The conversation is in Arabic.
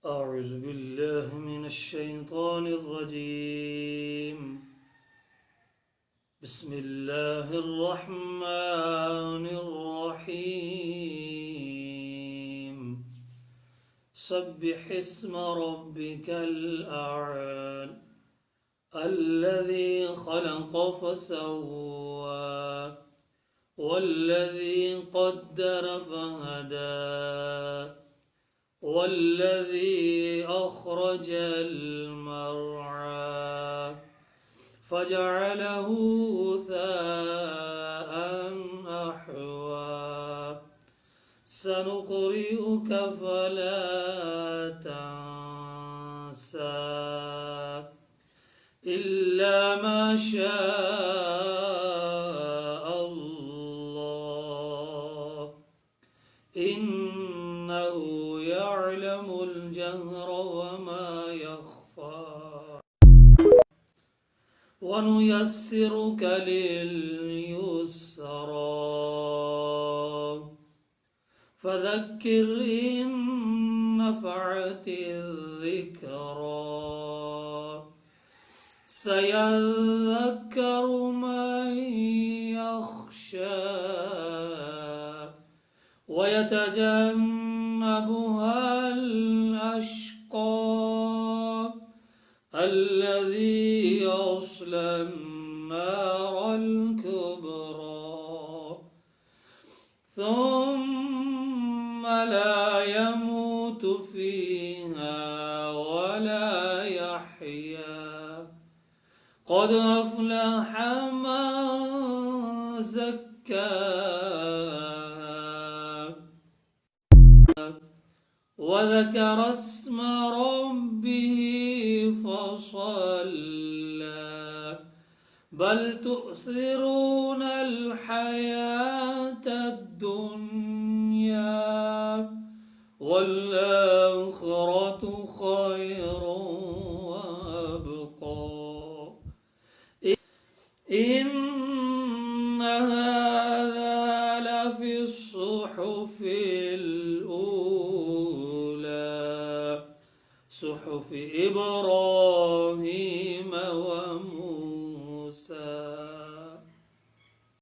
أعوذ بالله من الشيطان الرجيم. بسم الله الرحمن الرحيم. سبح اسم ربك الأعلى الذي خلق فسوى والذي قدر فهدى والذي أخرج المرعى فجعله غثاء أحوى سنقرئك فلا تنسى إلا ما شاء الله إنه يعلم الجهر وما يخفى ونيسرك لليسرى فذكر إن نفعت الذكرى سيذكر من يخشى ويتجنبها الأشقى الذي يصلى النار الكبرى ثم لا يموت فيها ولا يحيا قد أفلح من زكاها وذكر اسم ربه فصلى بل تؤثرون الحياة الدنيا والآخرة خير وأبقى إن هذا لفي الصحف الأولى صحف إبراهيم وموسى